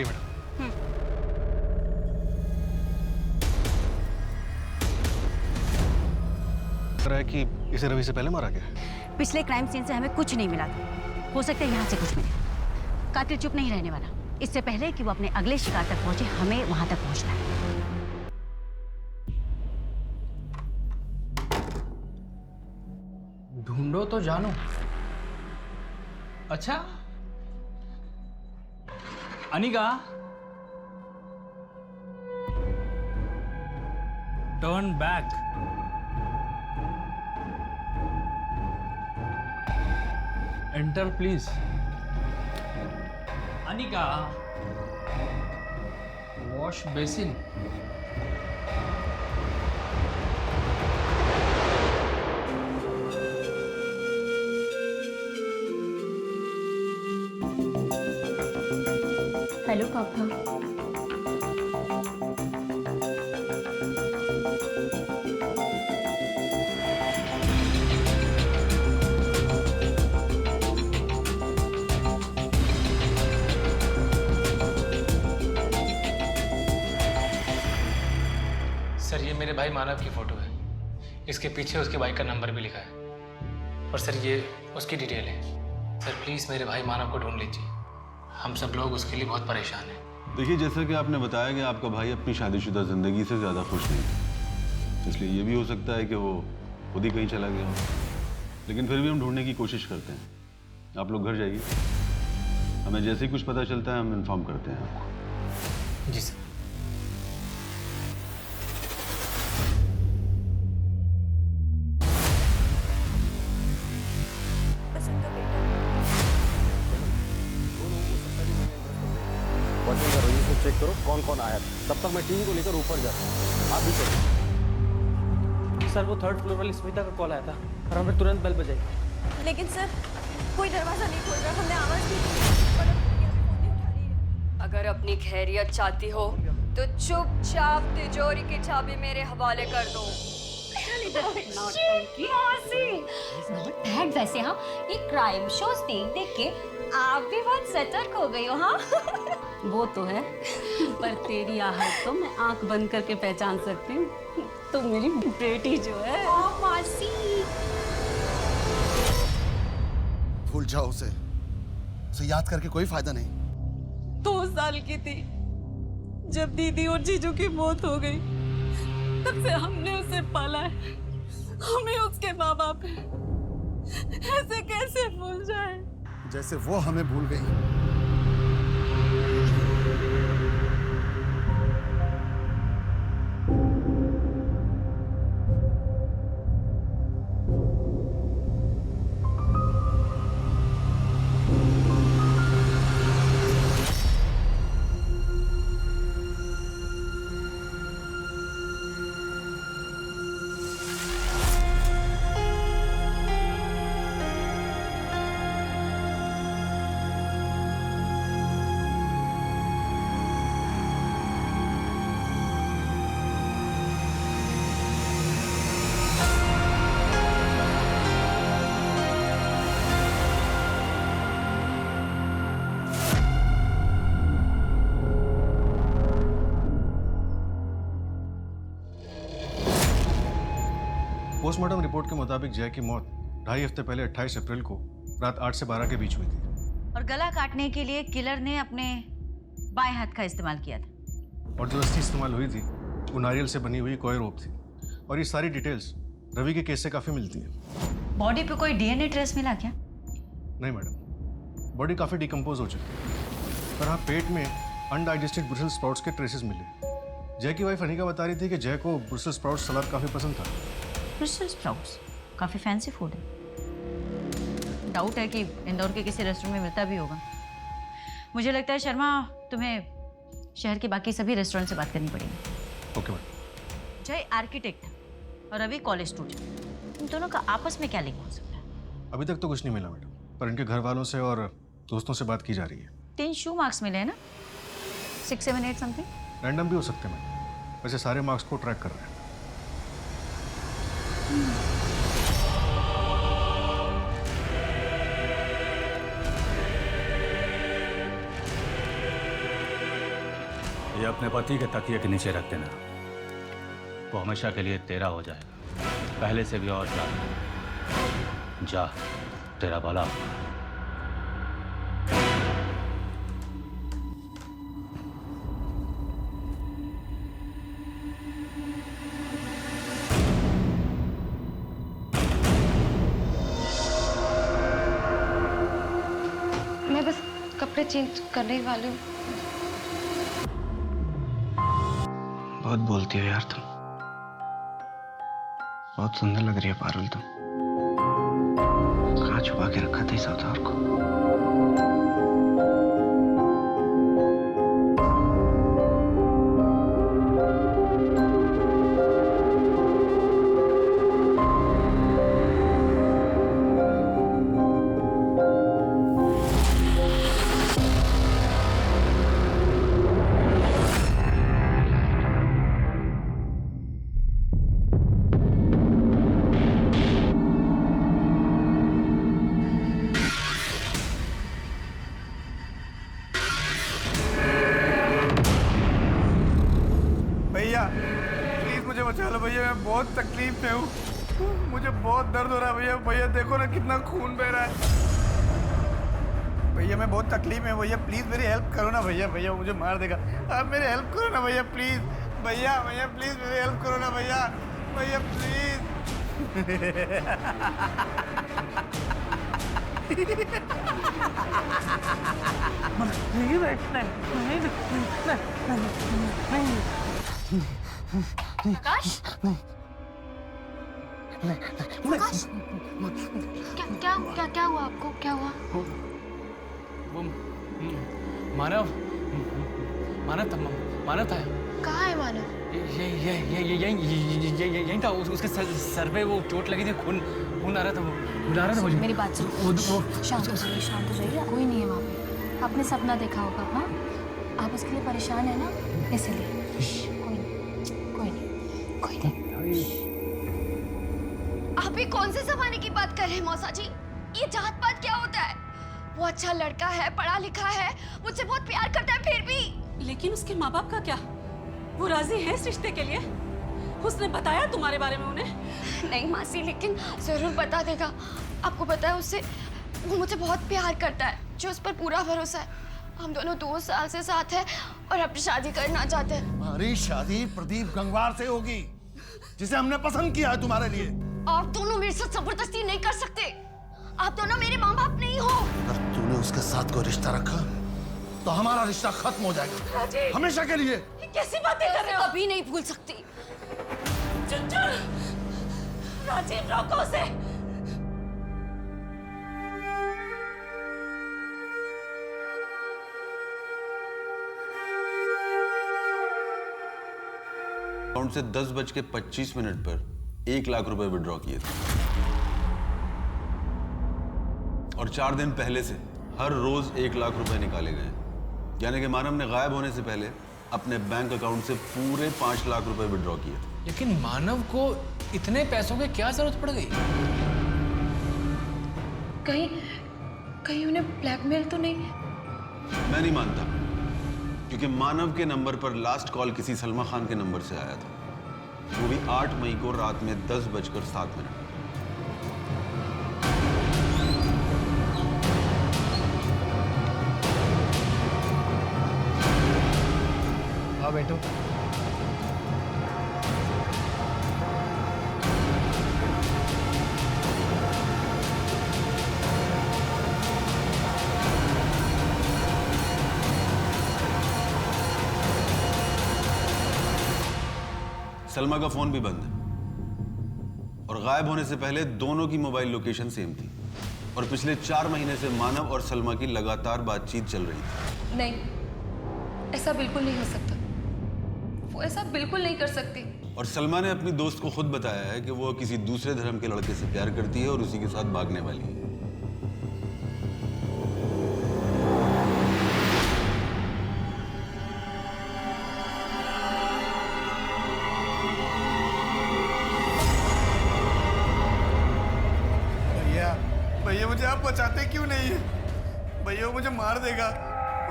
आइए मैडम। लग रहा है कि इसे रवि से पहले मारा गया है। पिछले क्राइम सीन से हमें कुछ नहीं मिला था, हो सकता है यहाँ से कुछ मिले। कातिल चुप नहीं रहने वाला। इससे पहले कि वो अपने अगले शिकार तक पहुंचे, हमें वहां तक पहुंचना है। ढूंढो तो जानो। अच्छा Anika, turn back. Enter please. Anika, wash basin. Hello पापा। सर ये मेरे भाई मानव की फ़ोटो है। इसके पीछे उसके बाइक का नंबर भी लिखा है। और सर ये उसकी डिटेल है। सर प्लीज़ मेरे भाई मानव को ढूंढ लीजिए। हम सब लोग उसके लिए बहुत परेशान हैं। देखिए, जैसा कि आपने बताया कि आपका भाई अपनी शादीशुदा ज़िंदगी से ज़्यादा खुश नहीं है, इसलिए ये भी हो सकता है कि वो खुद ही कहीं चला गया हो। लेकिन फिर भी हम ढूंढने की कोशिश करते हैं। आप लोग घर जाइए, हमें जैसे ही कुछ पता चलता है हम इन्फॉर्म करते हैं आपको। जी सर। चेक करो कौन कौन आया था। तब तक मैं टीम को लेकर ऊपर जाता हूँ, आप भी चलो। सर वो 3rd फ्लोर वाली स्मिता का कॉल आया था और हमने तुरंत बेल बजाई। लेकिन सर कोई दरवाजा नहीं खोल रहा, हमने आवाज दी पर अभी फोन नहीं उठा रही है। अगर अपनी खैरियत चाहती हो तो चुपचाप तिजोरी की चाबी मेरे हवाले कर दो। वैसे हाँ, ये क्राइम शोज देख के आप भी बहुत सतर्क हो गई हो। हाँ वो तो है, पर तेरी आहट तो मैं आंख बंद करके पहचान सकती हूँ। तो मेरी बेटी जो है। मासी भूल जाओ उसे याद करके कोई फायदा नहीं। 2 साल की थी जब दीदी और जीजू की मौत हो गई, तब से हमने उसे पाला है। हमें उसके माँ बाप है, ऐसे कैसे भूल जाए? जैसे वो हमें भूल गई। पोस्टमार्टम रिपोर्ट के मुताबिक जय की मौत 2.5 हफ्ते पहले 28 अप्रैल को रात 8 से 12 के बीच हुई थी। और गला काटने के लिए किलर ने अपने बाएं हाथ का इस्तेमाल किया था। और जो अस्थि इस्तेमाल हुई थी वो नारियल से बनी हुई कोई रोप थी। और ये सारी डिटेल्स रवि के केस से काफ़ी मिलती हैं। बॉडी पे कोई डीएनए ट्रेस मिला क्या? नहीं मैडम, बॉडी काफ़ी डिकम्पोज हो चुकी है। पर हाँ, पेट में अनडाइजेस्टेड ब्रुसेल स्प्राउट्स के ट्रेसेस मिले। जय की वाइफ अनिका बता रही थी कि जय को ब्रुसेल स्प्राउट्स सलाद काफ़ी पसंद था। ब्रुसेल स्प्राउट्स काफ़ी फैंसी फूड है। डाउट है कि इंदौर के किसी रेस्टोरेंट में मिलता भी होगा। मुझे लगता है शर्मा, तुम्हें शहर के बाकी सभी रेस्टोरेंट से बात करनी पड़ेगी। Okay madam. जय आर्किटेक्ट और रवि कॉलेज स्टूडेंट, इन दोनों का आपस में क्या लिंक हो सकता है? अभी तक तो कुछ नहीं मिला मैडम, पर इनके घर वालों से और दोस्तों से बात की जा रही है। 3 शू मार्क्स मिले हैं ना, 6, 7, 8 समथिंग। रैंडम भी हो सकते हैं मैडम, वैसे सारे मार्क्स को ट्रैक कर रहे हैं। अपने पति के तकिए के नीचे रख देना, वो हमेशा के लिए तेरा हो जाएगा, पहले से भी और ज्यादा। जा, तेरा भला हो। मैं बस कपड़े चेंज करने वाली हूँ। बहुत बोलती हो यार तुम, बहुत सुंदर लग रही है पारुल तुम। कहाँ छुपा के रखा था इस अवतार को? भैया प्लीज मुझे बचा लो भैया, मैं बहुत तकलीफ में हूँ, मुझे बहुत दर्द हो रहा है भैया। भैया देखो ना कितना खून बह रहा है भैया, मैं बहुत तकलीफ में हूँ भैया, प्लीज मेरी हेल्प करो ना भैया। भैया मुझे मार देगा, आप मेरी हेल्प करो ना भैया प्लीज। भैया भैया प्लीज मेरी हेल्प करो ना भैया, भैया प्लीज। प्रकाश, प्रकाश, क्या हुआ आपको? क्या हुआ? वो मानव मानव था, मानव था। कहाँ है मानव? यही था, उसके सर पे वो चोट लगी थी, खून आ रहा था, वो बुला रहा था मुझे। मेरी बात सुनो, शांत हो जाइए, शांत हो जाइए। कोई नहीं है वहाँ पे, आपने सपना देखा होगा। हाँ, आप उसके लिए परेशान है ना, इसलिए। कोई नहीं। आप ही कौन से जमाने की बात कर रहे हैं मौसा जी? ये जात पात क्या होता है? वो अच्छा लड़का है, पढ़ा लिखा है, मुझसे बहुत प्यार करता है, फिर भी। लेकिन उसके माँ बाप का क्या? वो राजी है इस रिश्ते के लिए? उसने बताया तुम्हारे बारे में उन्हें? नहीं मासी, लेकिन जरूर बता देगा। आपको पता है उससे, वो मुझे बहुत प्यार करता है, जो उस पर पूरा भरोसा है। हम दोनों 2 साल से साथ हैं और अब शादी करना चाहते हैं। हमारी शादी प्रदीप गंगवार से होगी, जिसे हमने पसंद किया है तुम्हारे लिए। आप दोनों मेरे साथ जबरदस्ती नहीं कर सकते। आप दोनों मेरे माँ बाप नहीं हो। अगर तूने उसके साथ कोई रिश्ता रखा तो हमारा रिश्ता खत्म हो जाएगा, हमेशा के लिए। कैसी बातें कर रहे हो? कभी नहीं भूल सकती। राजीव, रोको उसे। अकाउंट से 10:25 पर 1 लाख रुपए विड्रॉ किए थे और 4 दिन पहले से हर रोज 1 लाख रुपए निकाले गए, यानी कि मानव ने गायब होने से पहले अपने बैंक अकाउंट से पूरे 5 लाख रुपए विड्रॉ किए थे। लेकिन मानव को इतने पैसों की क्या जरूरत पड़ गई? कहीं उन्हें ब्लैकमेल तो नहीं? मैं नहीं मानता, क्योंकि मानव के नंबर पर लास्ट कॉल किसी सलमा खान के नंबर से आया था, वो भी 8 मई को रात में 10:07। हाँ बेटो, सलमा का फोन भी बंद है और गायब होने से पहले दोनों की मोबाइल लोकेशन सेम थी और पिछले 4 महीने से मानव और सलमा की लगातार बातचीत चल रही थी। नहीं, ऐसा बिल्कुल नहीं हो सकता। वो ऐसा बिल्कुल नहीं कर सकती। और सलमा ने अपनी दोस्त को खुद बताया है कि वो किसी दूसरे धर्म के लड़के से प्यार करती है और उसी के साथ भागने वाली है। भैया मुझे आप बचाते क्यों नहीं है? भैया वो मुझे मार देगा,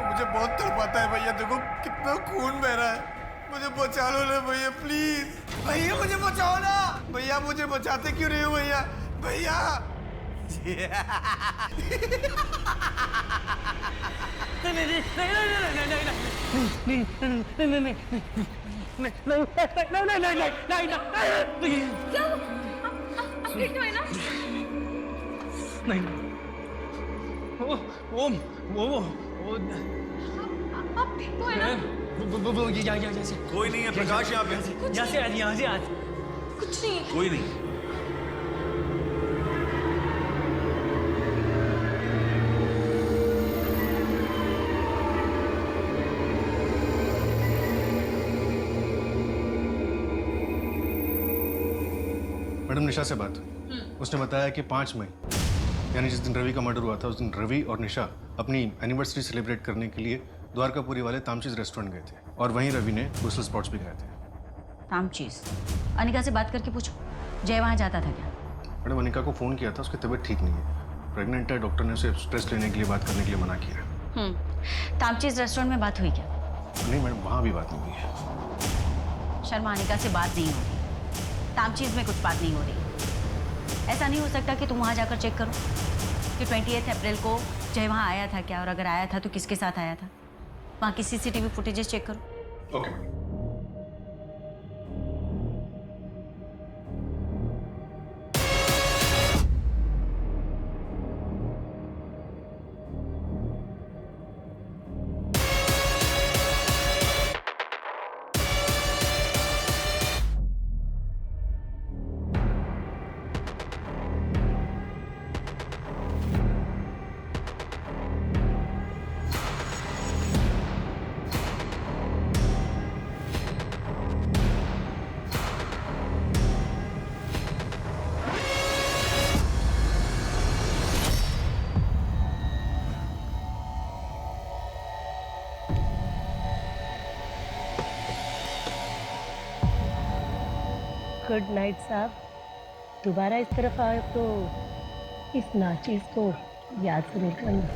मुझे बहुत तड़पाता है भैया, देखो कितना खून बह रहा है। मुझे बचा लो ना भैया, प्लीज भैया, मुझे बचाओ ना भैया। मुझे बचाते क्यों नहीं हो भैया? भैया कोई नहीं है प्रकाश यहाँ पे। यहाँ से आज कुछ नहीं। कोई नहीं। मैडम निशा से बात हुई। उसने बताया कि 5 मई यानी जिस दिन रवि का मर्डर हुआ था, उस दिन रवि और निशा अपनी एनिवर्सरी सेलिब्रेट करने के लिए द्वारकापुरी वाले तामचीज रेस्टोरेंट गए थे और वहीं रवि ने ब्रुसेल्स स्प्राउट्स भी खाए थे। तामचीज? अनिका से बात करके पूछो, जय वहाँ जाता था क्या? मैडम अनिका को फ़ोन किया था, उसकी तबीयत ठीक नहीं है, प्रेग्नेंट है। डॉक्टर ने उसे स्ट्रेस लेने के लिए बात करने के लिए मना किया। तामचीज रेस्टोरेंट में बात हुई क्या? नहीं मैडम, वहाँ भी बात नहीं हुई है। शर्मा, अनिका से बात नहीं हो रही, तामचीज में कुछ बात नहीं हो रही। ऐसा नहीं हो सकता कि तुम वहाँ जाकर चेक करो कि 28 अप्रैल को जय वहाँ आया था क्या, और अगर आया था तो किसके साथ आया था? वहाँ की CCTV फुटेजेस चेक करो। Okay madam. गुड नाइट साहब। दोबारा इस तरफ आए तो इस नाचीज को याद से निकलना।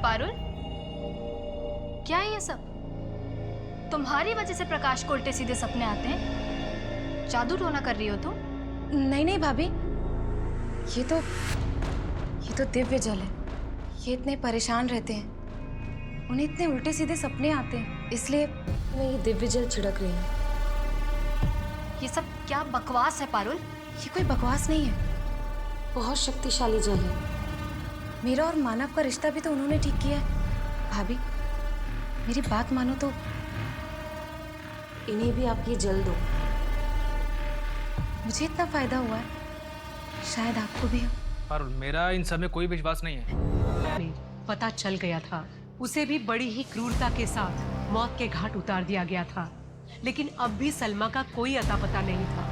पारुल, क्या है ये सब? तुम्हारी वजह से प्रकाश को उल्टे सीधे सपने आते हैं। जादू टोना कर रही हो तुम? नहीं नहीं भाभी, ये तो दिव्य जल है। ये इतने परेशान रहते हैं, उन्हें इतने उल्टे सीधे सपने आते हैं, इसलिए मैं ये दिव्य जल छिड़क रही हूँ। ये सब क्या बकवास है पारुल? ये कोई बकवास नहीं है, बहुत शक्तिशाली जल है। मेरा और मानव का रिश्ता भी तो उन्होंने ठीक किया है। भाभी मेरी बात मानो तो इन्हें भी आप ये जल दो। मुझे इतना फायदा हुआ है, शायद आपको भी हो। पारुल, मेरा इन सब में कोई विश्वास नहीं है। पता चल गया था, उसे भी बड़ी ही क्रूरता के साथ मौत के घाट उतार दिया गया था, लेकिन अब भी सलमा का कोई अता पता नहीं था।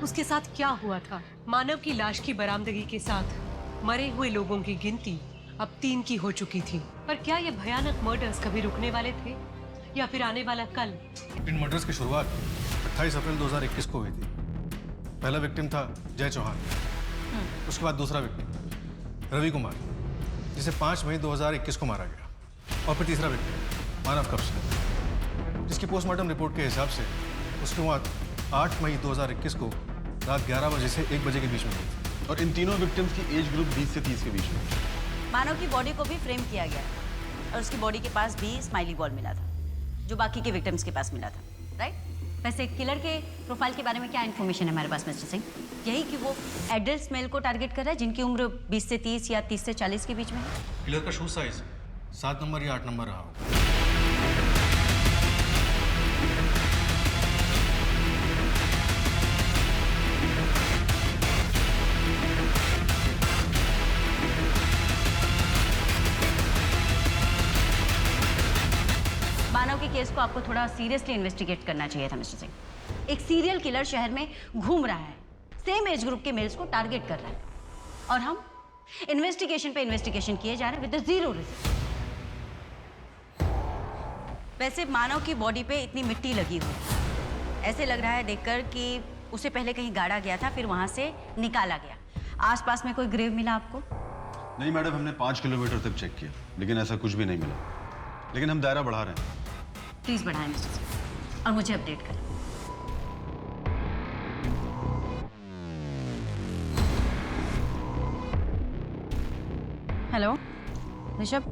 उसके साथ क्या हुआ था? मानव की लाश की बरामदगी के साथ मरे हुए लोगों की गिनती अब 3 की हो चुकी थी। पर क्या ये भयानक मर्डर्स कभी रुकने वाले थे या फिर आने वाला कल? इन मर्डर्स की शुरुआत 28 अप्रैल 2021 को हुई थी। पहला विक्टिम था जय चौहान, उसके बाद दूसरा विक्टिम रवि कुमार, जिसे 5 मई 2021 को मारा गया, और फिर तीसरा विक्टिम मानव कप्सर, इसकी पोस्टमार्टम रिपोर्ट के हिसाब से उसकी मौत 8 मई 2021 को रात 11 बजे से 1 बजे के बीच में हुई थी। और इन तीनों विक्टिम्स की एज ग्रुप 20 से 30 के बीच में। मानव की बॉडी को भी फ्रेम किया गया और उसकी बॉडी के पास भी स्माइली बॉल मिला था, जो बाकी के विक्टिम्स के पास मिला था, राइट? वैसे किलर के प्रोफाइल के बारे में क्या इन्फॉर्मेशन है हमारे पास मिस्टर सिंह? यही कि वो एडल्ट मेल को टारगेट कर रहा है जिनकी उम्र 20 से 30 या 30 से 40 के बीच में है। किलर का शू साइज 7 नंबर या 8 नंबर रहा होगा। मानव के केस को आपको थोड़ा सीरियसली इन्वेस्टिगेट करना चाहिए था मिस्टर सिंह। एक सीरियल किलर शहर में घूम रहा है, सेम एज ग्रुप के मेल्स को टारगेट कर रहा है और हम इन्वेस्टिगेशन पे इन्वेस्टिगेशन किए जा रहे हैं विद जीरो रिजल्ट। वैसे मानव की बॉडी पे इतनी मिट्टी लगी हुई है, ऐसे लग रहा है देखकर कि उसे पहले कहीं गाड़ा गया था, फिर वहां से निकाला गया। आसपास में कोई ग्रेव मिला आपको? नहीं मैडम, हमने 5 किलोमीटर तक चेक किया लेकिन ऐसा कुछ भी नहीं मिला। लेकिन हम दायरा बढ़ा रहे हैं। प्लीज बढ़ाएं मिस्टर सिंह और मुझे अपडेट करें। हेलो ऋषभ,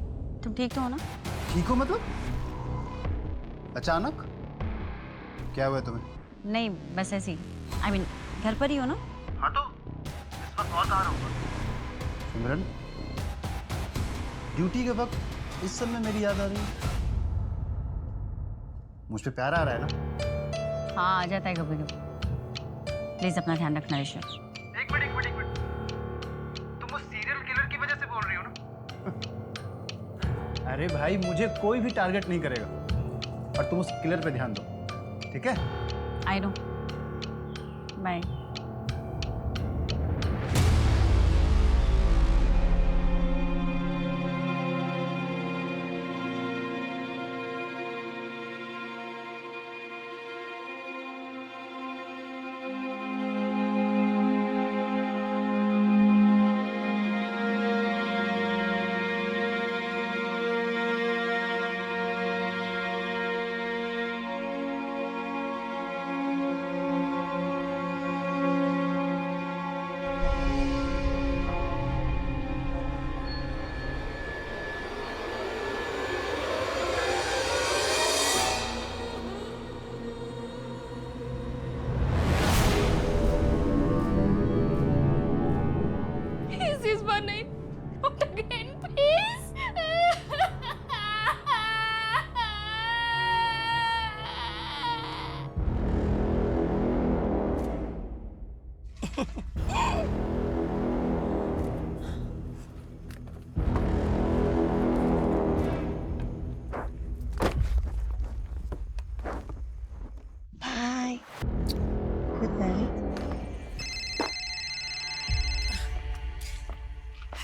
तुम ठीक तो हो ना? ठीक हो मतलब? अचानक क्या हुआ तुम्हें? नहीं बस ऐसे ही, आई मीन घर पर ही हो ना? हाँ तो इस वक्त बहुत आ रहा हूँ। सिमरन, ड्यूटी के वक्त इस समय मेरी याद आ रही है। मुझ पे प्यार आ रहा है ना? हाँ आ जाता है कभी कभी। प्लीज अपना ध्यान रखना ऋषभ। एक मिनट। तुम उस सीरियल किलर की वजह से बोल रही हो ना? अरे भाई, मुझे कोई भी टारगेट नहीं करेगा और तुम उस किलर पे ध्यान दो, ठीक है? I know. बाय।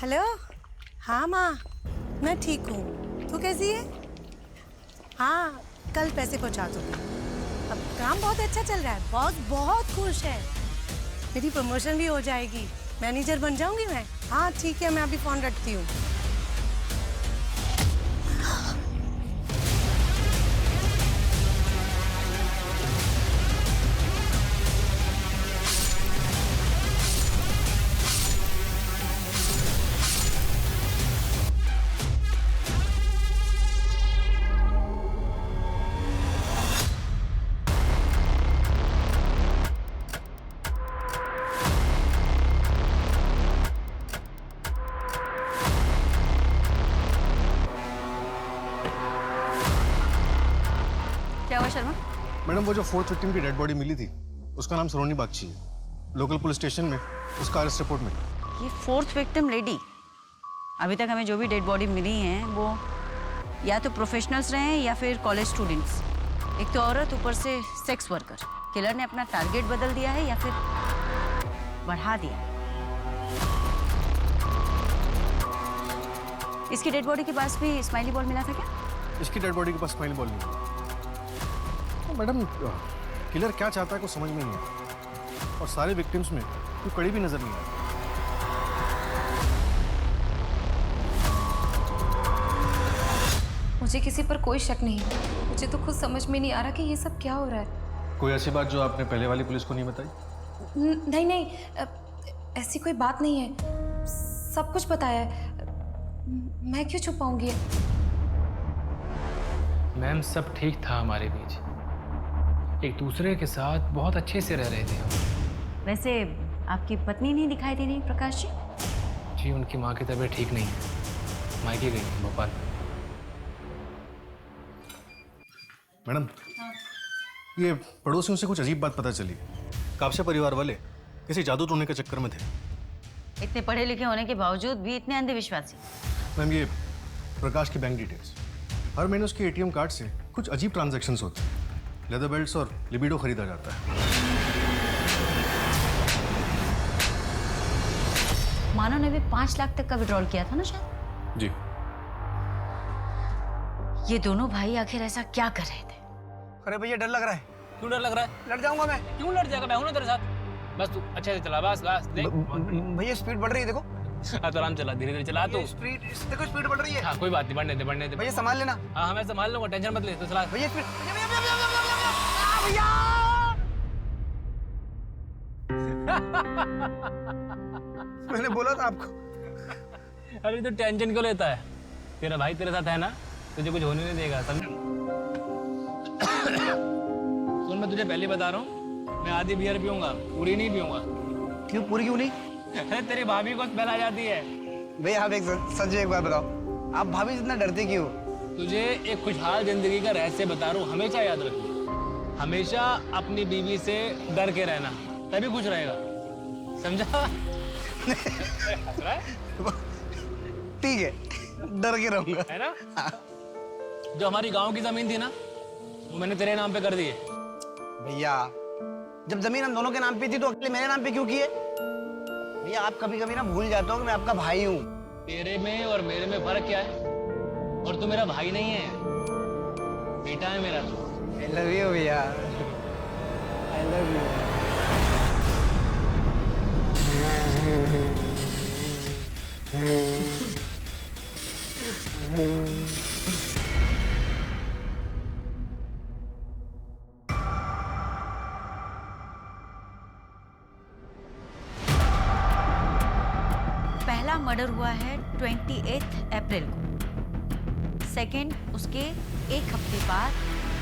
हेलो। हाँ माँ, मैं ठीक हूँ। तू कैसी है? हाँ, कल पैसे पहुँचा दूँगी। अब काम बहुत अच्छा चल रहा है, बॉस बहुत खुश है। मेरी प्रमोशन भी हो जाएगी, मैनेजर बन जाऊँगी मैं। हाँ ठीक है, मैं अभी फ़ोन रखती हूँ। शर्मा? मैडम, वो जो 4th विक्टिम की डेड बॉडी मिली थी उसका नाम सरोनी बागची है। लोकल पुलिस स्टेशन में उसका अरेस्ट रिपोर्ट में। ये 4th विक्टिम लेडी? अभी तक हमें जो भी डेड बॉडी मिली हैं वो या तो प्रोफेशनल्स रहे हैं या फिर कॉलेज स्टूडेंट्स। एक तो औरत, ऊपर से सेक्स वर्कर। किलर ने अपना टारगेट बदल दिया है या फिर बढ़ा दिया। इसकी डेड बॉडी के पास भी स्माइली बॉल मिला था क्या? इसकी डेड बॉडी के पास स्माइली बॉल नहीं। मैडम, किलर क्या चाहता है कुछ समझ में नहीं आता और सारे विक्टिम्स में कोई कड़ी भी नजर नहीं आ रही। मुझे किसी पर कोई शक नहीं, मुझे तो खुद समझ में नहीं आ रहा कि ये सब क्या हो रहा है। कोई ऐसी बात जो आपने पहले वाली पुलिस को नहीं बताई? नहीं नहीं, ऐसी कोई बात नहीं है, सब कुछ बताया है। मैं क्यों छुपाऊंगी? मैम सब ठीक था हमारे बीच, एक दूसरे के साथ बहुत अच्छे से रह रहे थे। वैसे आपकी पत्नी नहीं दिखाई दे रही प्रकाश जी? जी उनकी माँ की तबीयत ठीक नहीं है, मायके गई है भोपाल। मैडम ये पड़ोसियों से कुछ अजीब बात पता चली। कापसे परिवार वाले किसी जादू टोने के चक्कर में थे। इतने पढ़े लिखे होने के बावजूद भी इतने अंधविश्वासी। मैम ये प्रकाश की बैंक डिटेल्स, हर महीने उसके एटीएम कार्ड से कुछ अजीब ट्रांजैक्शंस होते हैं। लेदर बेल्ट्स और लिबिडो खरीदा जाता है। मानव ने भी 5 लाख तक का विड्रॉल किया था ना शायद? जी। ये दोनों भाई आखिर ऐसा क्या कर रहे थे? अरे भैया डर लग रहा है। क्यों डर लग रहा है? लड़ जाऊंगा मैं। क्यों लड़ जाएगा? मैं हूं ना तेरे साथ। बस तू अच्छे से चला, बस देख। भैया स्पीड बढ़ रही है देखो। हाँ तो आराम चला, धीरे धीरे चला तू। स्पीड देखो, स्पीड बढ़ रही है। हाँ कोई बात नहीं, बढ़ने दे बढ़ने दे। भैया संभाल लेना। हाँ मैं संभाल लूंगा, टेंशन मत ले, तो चला। भैया स्पीड। मैंने बोला था आपको। अरे तू टेंशन क्यों लेता है? तेरा भाई तेरे साथ है ना, तुझे कुछ होने नहीं देगा, समझ? सुन मैं तुझे पहले बता रहा हूँ, मैं आधी बियर पीऊंगा, पूरी नहीं पीऊंगा। क्यों पूरी क्यों नहीं? अरे तेरी भाभी को स्मेल आ जाती है। भैया आप एक सच एक बात बताओ, आप भाभी जितना डरते क्यों? तुझे एक खुशहाल जिंदगी का रहस्य बता रहा हूँ, हमेशा याद रखना। हमेशा अपनी बीवी से डर के रहना, तभी खुश रहेगा, समझा? ठीक है, डर के रहूंगा, है ना? जो हमारी गांव की जमीन थी ना, वो मैंने तेरे नाम पे कर दी है। भैया जब जमीन हम दोनों के नाम पे थी तो अकेले मेरे नाम पे क्यों की है? भैया आप कभी कभी ना भूल जाते हो कि मैं आपका भाई हूँ। तेरे में और मेरे में फर्क क्या है? और तू मेरा भाई नहीं है, बेटा है मेरा। I love you भैया, I love you। पहला मर्डर हुआ है 28 अप्रैल को, सेकंड उसके एक हफ्ते बाद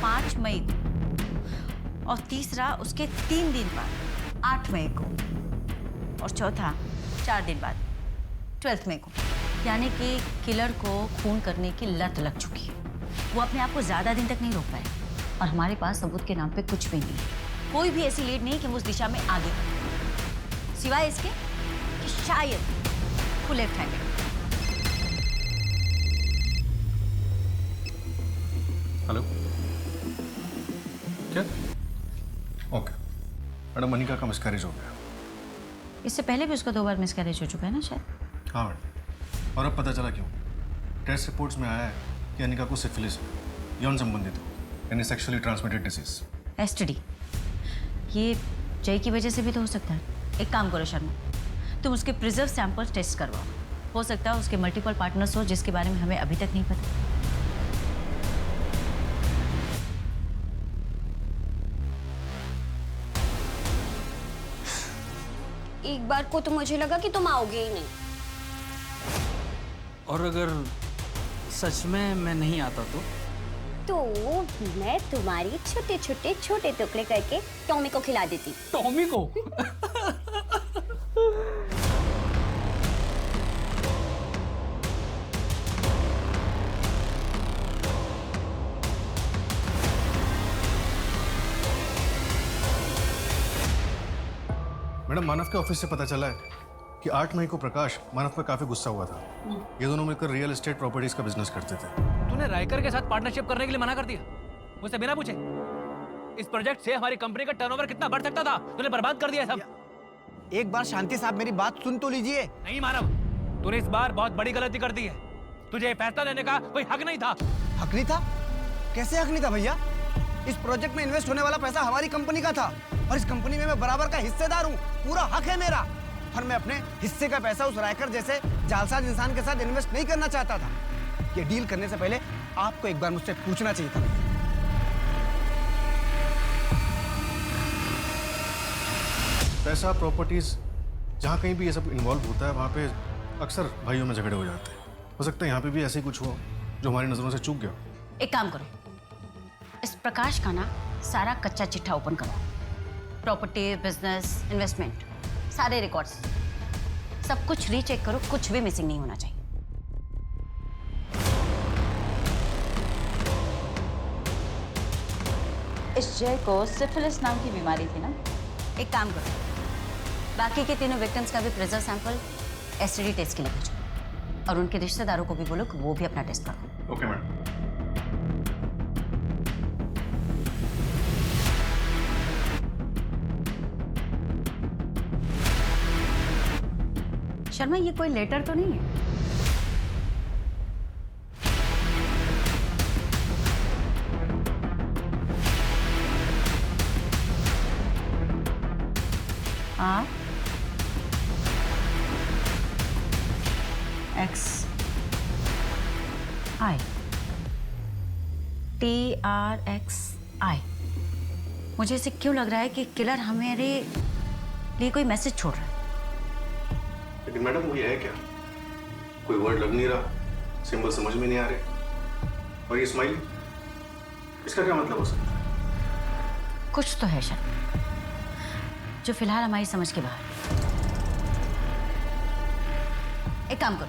5 मई को, और तीसरा उसके 3 दिन बाद 8 मई को, और चौथा 4 दिन बाद 12 मई को। यानी कि किलर को खून करने की लत लग चुकी है। वो अपने आप को ज्यादा दिन तक नहीं रोक पाए, और हमारे पास सबूत के नाम पे कुछ भी नहीं है। कोई भी ऐसी लीड नहीं कि वो उस दिशा में आगे, सिवाय इसके कि शायद वो लेफ्ट हैंडेड। हेलो, क्या? ओके मैडम, अनिका का मिसकैरेज हो गया। इससे पहले भी उसका 2 बार मिसकैरेज हो चुका है ना शायद? हाँ मैडम, और अब पता चला क्यों। टेस्ट रिपोर्ट्स में आया है कि अनिका को सिफिलिस यौन संबंधित हो, यानी सेक्सुअली ट्रांसमिटेड डिसीज। एसटीडी। ये जय की वजह से भी तो हो सकता है। एक काम करो शर्मा, तुम उसके प्रिजर्व सैंपल्स टेस्ट करवाओ। हो सकता है उसके मल्टीपल पार्टनर्स हो जिसके बारे में हमें अभी तक नहीं पता। एक बार को तो मुझे लगा कि तुम आओगे ही नहीं। और अगर सच में मैं नहीं आता तो मैं तुम्हारी छोटे छोटे छोटे टुकड़े करके टॉमी को खिला देती। टॉमी को? मैडम, मानव के ऑफिस से पता चला है कि 8 मई को प्रकाश मानव पर काफी गुस्सा हुआ था। ये दोनों मिलकर रियल एस्टेट प्रॉपर्टीज का बिजनेस करते थे। तूने रायकर के साथ पार्टनरशिप करने के लिए मना कर दिया, मुझसे बिना पूछे। इस प्रोजेक्ट से हमारी कंपनी का टर्नओवर कितना बढ़ सकता था, तूने बर्बाद कर दिया सब। एक बार शांति साहब मेरी बात सुन तो लीजिए। नहीं मानव, तूने इस बार बहुत बड़ी गलती कर दी है। तुझे फैसला लेने का कोई हक नहीं था। हक नहीं था? कैसे हक नहीं था भैया? इस प्रोजेक्ट में इन्वेस्ट होने वाला पैसा हमारी कंपनी का था, और इस कंपनी में मैं बराबर का हिस्सेदार हूँ। पूरा हक है मेरा, और मैं अपने हिस्से का पैसा उस रायकर जैसे जालसाज इंसान के साथ इन्वेस्ट नहीं करना चाहता था। ये डील करने से पहले आपको एक बार मुझसे पूछना चाहिए था। पैसा, प्रॉपर्टीज, जहाँ कहीं भी ये सब इन्वॉल्व होता है वहाँ पे अक्सर भाइयों में झगड़े हो जाते हैं। हो सकता है यहाँ पे भी ऐसे ही कुछ हो जो हमारी नजरों से चूक गया। एक काम करो, इस प्रकाश का ना सारा कच्चा चिट्ठा ओपन करो। प्रॉपर्टी, बिजनेस, इन्वेस्टमेंट, सारे रिकॉर्ड्स, सब कुछ रीचेक करो, कुछ भी मिसिंग नहीं होना चाहिए। इस जय को सिफिलिस नाम की बीमारी थी ना? एक काम करो, बाकी के तीनों विक्टिम्स का भी प्रेशर सैंपल एसटीडी टेस्ट के लिए भेजो, और उनके रिश्तेदारों को भी बोलो कि वो भी अपना टेस्ट करो। Okay madam. शर्मा, ये कोई लेटर तो नहीं है? हाँ, XI TRXI। मुझे ऐसे क्यों लग रहा है कि किलर हमारे लिए कोई मैसेज छोड़ रहा है। लेकिन मैडम वो ये है क्या? कोई वर्ड लग नहीं रहा, सिंबल समझ में नहीं आ रहे, और ये स्माइल, इसका क्या मतलब हो सकता है? कुछ तो है शर्मा, जो फिलहाल हमारी समझ के बाहर। एक काम करो,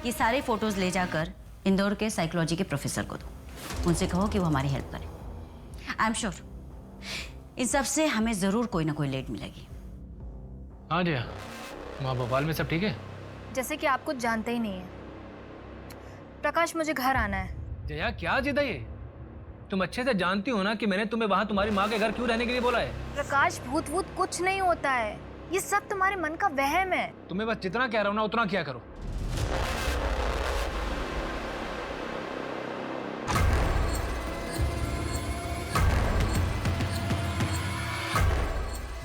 ये सारे फोटोज ले जाकर इंदौर के साइकोलॉजी के प्रोफेसर को दो, उनसे कहो कि वो हमारी हेल्प करें। आई एम श्योर इन सब से हमें जरूर कोई ना कोई लीड मिलेगी। हाँ जया, वहाँ भोपाल में सब ठीक है? जैसे कि आप कुछ जानते ही नहीं है। प्रकाश, मुझे घर आना है। जया क्या जिद है ये? तुम अच्छे से जानती हो ना कि मैंने तुम्हें वहाँ तुम्हारी माँ के घर क्यों रहने के लिए बोला है। प्रकाश, भूत वूत कुछ नहीं होता है, ये सब तुम्हारे मन का वहम है। तुम्हें बस जितना कह रहा हूँ ना उतना किया करो।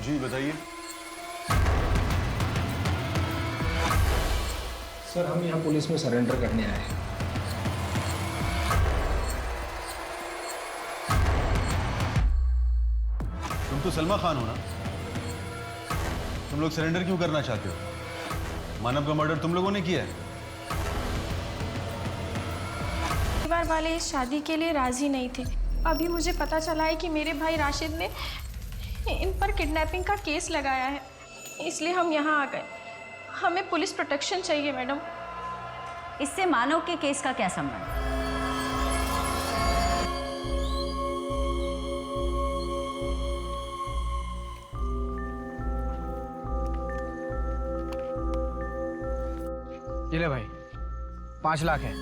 जी बताइए। सर, हम यहाँ पुलिस में सरेंडर करने आए हैं। तुम तो सलमा खान हो ना? तुम लोग सरेंडर क्यों करना चाहते हो? मानव का मर्डर तुम लोगों ने किया है। परिवार वाले इस शादी के लिए राजी नहीं थे। अभी मुझे पता चला है कि मेरे भाई राशिद ने इन पर किडनैपिंग का केस लगाया है, इसलिए हम यहाँ आ गए। हमें पुलिस प्रोटेक्शन चाहिए मैडम। इससे मानव के केस का क्या संबंध? ये ले भाई, 5 लाख है।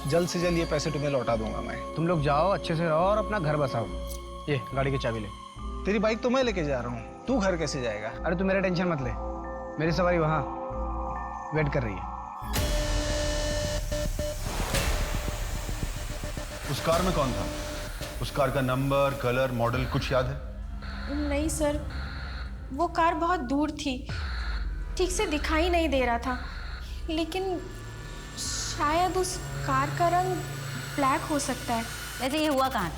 जल्द से जल्द ये पैसे तुम्हें लौटा दूंगा मैं। तुम लोग जाओ, अच्छे से रहो और अपना घर बसाओ। ये गाड़ी की चाबी ले। तेरी बाइक तो मैं लेके जा रहा हूँ, तू घर कैसे जाएगा? अरे तू मेरा टेंशन मत ले, मेरी सवारी वहाँ वेट कर रही है। उस कार में कौन था? उस कार का नंबर, कलर, मॉडल कुछ याद है? नहीं सर, वो कार बहुत दूर थी, ठीक से दिखाई नहीं दे रहा था, लेकिन शायद उस कार का रंग ब्लैक हो सकता है। वैसे ये हुआ कहाँ?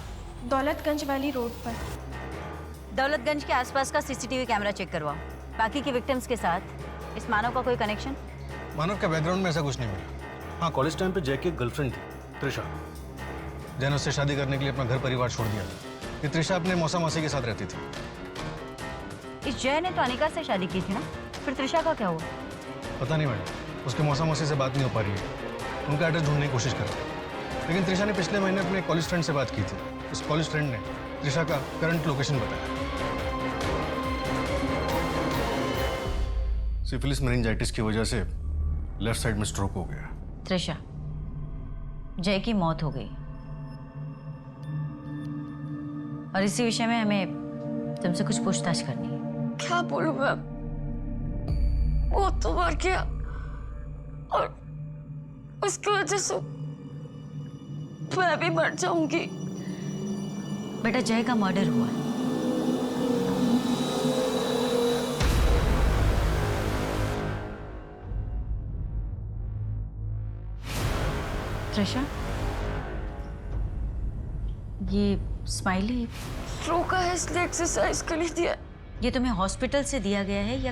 दौलतगंज वाली रोड पर। दौलतगंज के आसपास का सीसीटीवी कैमरा चेक करवाओ। बाकी के विक्टिम्स के साथ इस मानव का कोई कनेक्शन? मानव का बैकग्राउंड में ऐसा कुछ नहीं मिला। हाँ, कॉलेज टाइम पे जय की गर्लफ्रेंड थी त्रिशा। जय ने उससे शादी करने के लिए अपना घर परिवार छोड़ दिया था। ये त्रिशा अपने मौसा मासी के साथ रहती थी। इस जय ने तो अनिका से शादी की थी ना, फिर त्रिशा का क्या हुआ? पता नहीं मैडम, उसके मौसा मासी से बात नहीं हो पा रही है। उनका एड्रेस ढूंढने की कोशिश कर रहे हैं, लेकिन त्रिशा ने पिछले महीने अपने कॉलेज फ्रेंड से बात की थी। इस कॉलेज फ्रेंड ने त्रिशा का करंट लोकेशन बताया। सिफिलिस मेनिंजाइटिस की वजह से लेफ्ट साइड में स्ट्रोक हो गया। त्रिशा, जय की मौत हो गई और इसी विषय में हमें तुमसे कुछ पूछताछ करनी है। क्या बोलूं मैं? वो तो मर गया और उसकी वजह से मैं भी मर जाऊंगी। बेटा, जय का मर्डर हुआ है। त्रिशा, ये स्माइली रोका है इसलिए एक्सरसाइज के लिए दिया। ये तुम्हें हॉस्पिटल से दिया गया है या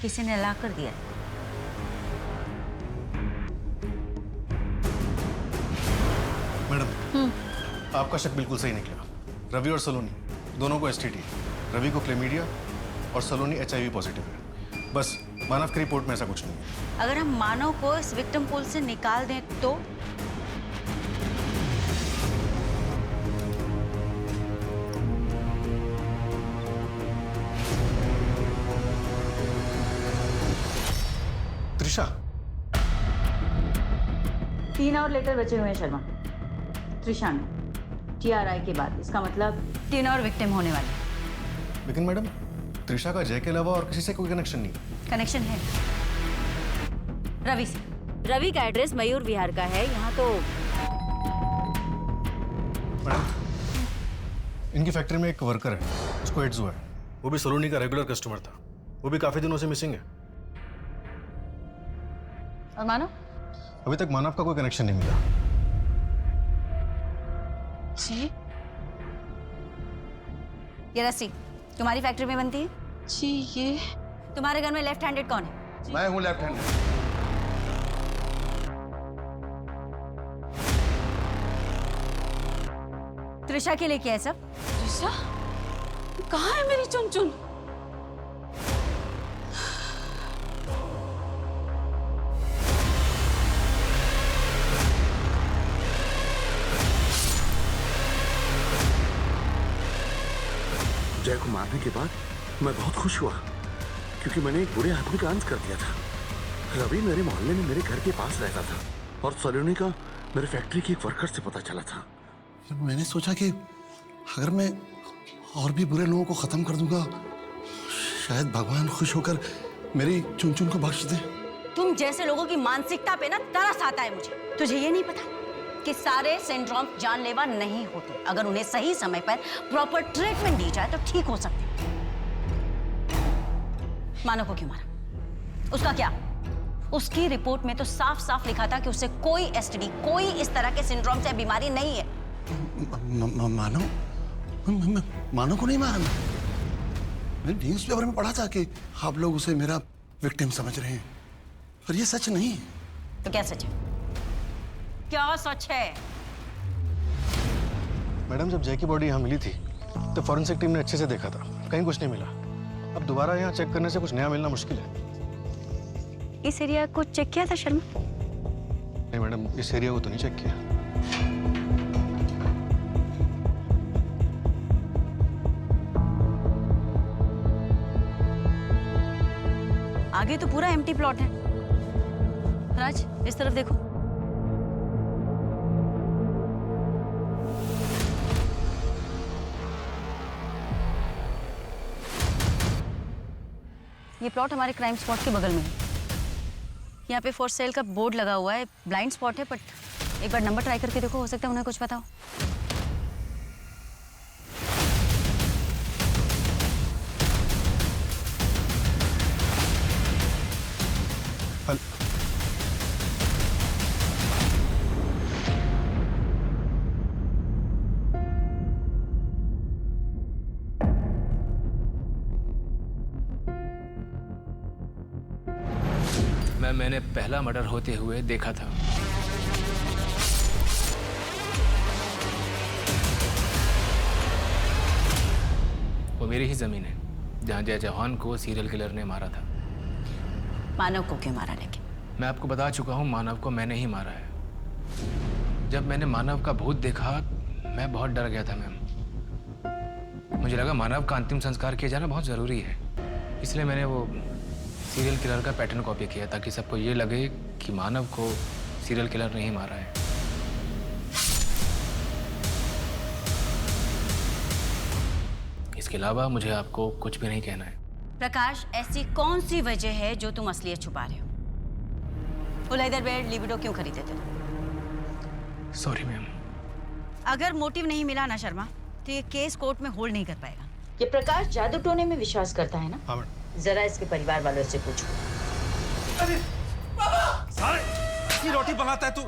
किसी ने ला कर दिया है? मैडम, आपका शक बिल्कुल सही निकला। रवि और सलोनी दोनों को एसटीडी, रवि को क्लेमीडिया और सलोनी HIV पॉजिटिव है। बस मानव की रिपोर्ट में ऐसा कुछ नहीं है। अगर हम मानव को इस विक्टिम पूल से निकाल दें तो? त्रिशा, 3 और लेटर बचे हुए हैं शर्मा। त्रिशा में TRI के बाद, इसका मतलब 3 और विक्टिम होने वाले। लेकिन मैडम, त्रिशा का जय के अलावा और किसी से कोई कनेक्शन नहीं। कनेक्शन है रवि से। रवि का एड्रेस मयूर विहार का है। यहाँ तो मैडम, इनकी फैक्ट्री में एक वर्कर है, उसको एड्स हुआ है। वो भी सलोनी का रेगुलर कस्टमर था। वो भी काफी दिनों से मिसिंग है। और मानव? अभी तक मानव का कोई कनेक्शन नहीं मिला। जी, ये रस्सी तुम्हारी फैक्ट्री में बनती है? जी, ये तुम्हारे घर में लेफ्ट हैंडेड कौन है? मैं हूँ लेफ्ट हैंडेड। त्रिशा के लिए क्या है सब? त्रिशा? कहाँ है मेरी चुन-चुन? जय को मारने के बाद मैं बहुत खुश हुआ, क्योंकि मैंने एक बुरे आदमी का अंत कर दिया था। रवि मेरे मोहल्ले में मेरे घर के पास रहता था और सलोनी का मेरे फैक्ट्री के एक वर्कर से पता चला था। मैंने सोचा कि अगर मैं और भी बुरे लोगों को खत्म कर दूंगा, शायद भगवान खुश होकर मेरी चुन-चुन को बख्श दे। तुम जैसे लोगों की मानसिकता पे ना तरस आता है मुझे। तुझे ये नहीं पता कि सारे सिंड्रोम जानलेवा नहीं होते। अगर उन्हें सही समय पर प्रॉपर ट्रीटमेंट दी जाए तो ठीक हो सकते। मानव को क्यों मारा? उसका क्या? उसकी रिपोर्ट में तो साफ साफ लिखा था कि उसे कोई STD, कोई इस तरह के सिंड्रोम से बीमारी नहीं है। मानव को नहीं मारा। मैंने न्यूज़ पेपर में पढ़ा था कि आप लोग उसे मेरा विक्टिम समझ रहे हैं, पर ये सच नहीं है। तो क्या सच है? क्या सच है? मैडम, जब जय की बॉडी यहाँ मिली थी तो फॉरेंसिक टीम ने अच्छे से देखा था, कहीं कुछ नहीं मिला। अब दोबारा यहाँ चेक करने से कुछ नया मिलना मुश्किल है। इस एरिया को चेक किया था शर्मा? नहीं मैडम, इस एरिया को तो नहीं चेक किया। आगे तो पूरा एम्प्टी प्लॉट है। राज, इस तरफ देखो। ये प्लॉट हमारे क्राइम स्पॉट के बगल में है। यहाँ पे फॉर सेल का बोर्ड लगा हुआ है। ब्लाइंड स्पॉट है, बट एक बार नंबर ट्राई करके देखो, हो सकता है उन्हें कुछ पता हो। मैंने पहला मर्डर होते हुए देखा था। वो मेरी ही जमीन है जहां जय चौहान को सीरियल किलर ने मारा था। मानव को क्यों मारा? लेकिन मैं आपको बता चुका हूं, मानव को मैंने ही मारा है। जब मैंने मानव का भूत देखा, मैं बहुत डर गया था मैम। मुझे लगा मानव का अंतिम संस्कार किया जाना बहुत जरूरी है, इसलिए मैंने वो सीरियल किलर का पैटर्न कॉपी किया ताकि सबको ये लगे कि मानव को सीरियल किलर ने ही मारा है। इसके अलावा मुझे आपको कुछ भी नहीं कहना है। प्रकाश, ऐसी कौन सी वजह है जो तुम असलियत छुपा रहे हो? उलैदर बेड लिबिडो क्यों खरीदे थे? Sorry ma'am. अगर मोटिव नहीं मिला ना शर्मा, तो ये केस कोर्ट में होल्ड नहीं कर पाएगा। ये प्रकाश जादू टोने में विश्वास करता है ना? हाँ मैडम। जरा इसके परिवार वालों से पूछो। अरे बाबा, सारे ऐसी रोटी बनाता है तू,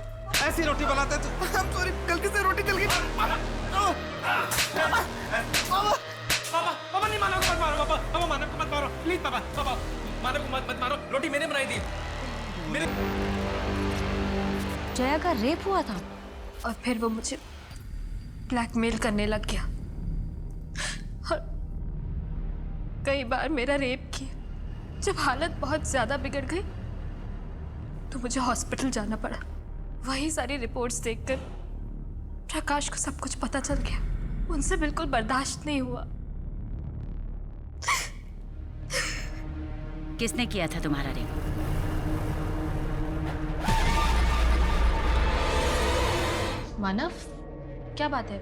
ऐसी रोटी बनाता है तू। I'm sorry, गलती से रोटी जल गई। बाबा नहीं मानो, मत मारो बाबा। पापा मानव को मत मारो प्लीज पापा पापा मानव को मत मारो रोटी मैंने बनाई थी मेरे जया का रेप हुआ था और फिर वो मुझे ब्लैकमेल करने लग गया और कई बार मेरा रेप किया। जब हालत बहुत ज्यादा बिगड़ गई तो मुझे हॉस्पिटल जाना पड़ा। वही सारी रिपोर्ट्स देखकर प्रकाश को सब कुछ पता चल गया। उनसे बिल्कुल बर्दाश्त नहीं हुआ। किसने किया था तुम्हारा रेप? मानव, क्या बात है?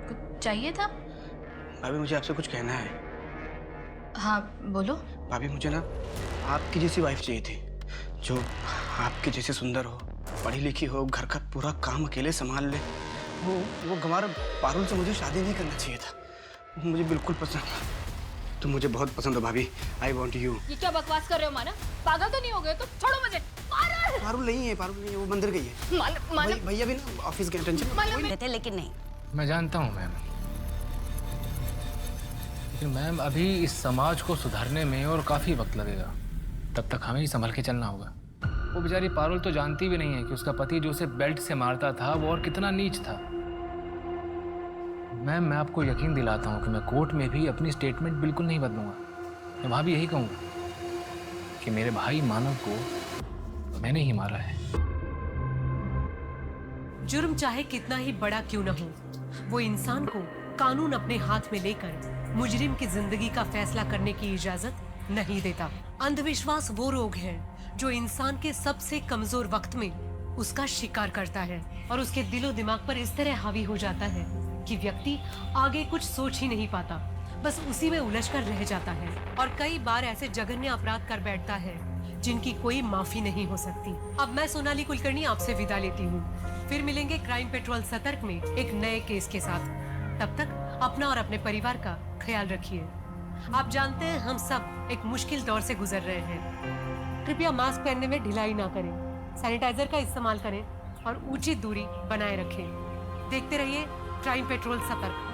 कुछ चाहिए था? भाभी मुझे आपसे कुछ कहना है। हाँ बोलो। भाभी मुझे ना आपकी जैसी वाइफ चाहिए थी, जो आपके जैसे सुंदर हो, पढ़ी लिखी हो, घर का पूरा काम अकेले संभाल ले। वो गंवार पारुल से मुझे शादी नहीं करना चाहिए था। वो मुझे बिल्कुल पसंद। तुम मुझे बहुत पसंद हो भाभी। I want you. ये क्या बकवास कर रहे हो मानव? पागल तो नहीं हो गए तुम? छोड़ो मुझे। पारुल नहीं है, वो मंदिर गई है। भैया भी ना ऑफिस के टेंशन थे लेकिन नहीं। मैं जानता हूँ मैम, लेकिन मैम अभी इस समाज को सुधारने में और काफी वक्त लगेगा। तब तक हमें ही संभल के चलना होगा। वो बेचारी पारुल तो जानती भी नहीं है कि उसका पति जो उसे बेल्ट से मारता था वो और कितना नीच था। मैम मैं आपको यकीन दिलाता हूँ कि मैं कोर्ट में भी अपनी स्टेटमेंट बिल्कुल नहीं बदलूंगा। मैं वहाँ भी यही कहूँगा कि मेरे भाई मानव को मैंने ही मारा है। जुर्म चाहे कितना ही बड़ा क्यों न हो, वो इंसान को कानून अपने हाथ में लेकर मुजरिम की जिंदगी का फैसला करने की इजाजत नहीं देता। अंधविश्वास वो रोग है जो इंसान के सबसे कमजोर वक्त में उसका शिकार करता है और उसके दिलो दिमाग पर इस तरह हावी हो जाता है कि व्यक्ति आगे कुछ सोच ही नहीं पाता, बस उसी में उलझ कर रह जाता है और कई बार ऐसे जघन्य अपराध कर बैठता है जिनकी कोई माफी नहीं हो सकती। अब मैं सोनाली कुलकर्णी आपसे विदा लेती हूँ। फिर मिलेंगे क्राइम पेट्रोल सतर्क में एक नए केस के साथ। तब तक अपना और अपने परिवार का ख्याल रखिए। आप जानते हैं हम सब एक मुश्किल दौर से गुजर रहे हैं। कृपया मास्क पहनने में ढिलाई ना करें, सैनिटाइजर का इस्तेमाल करें और उचित दूरी बनाए रखें। देखते रहिए क्राइम पेट्रोल सतर्क।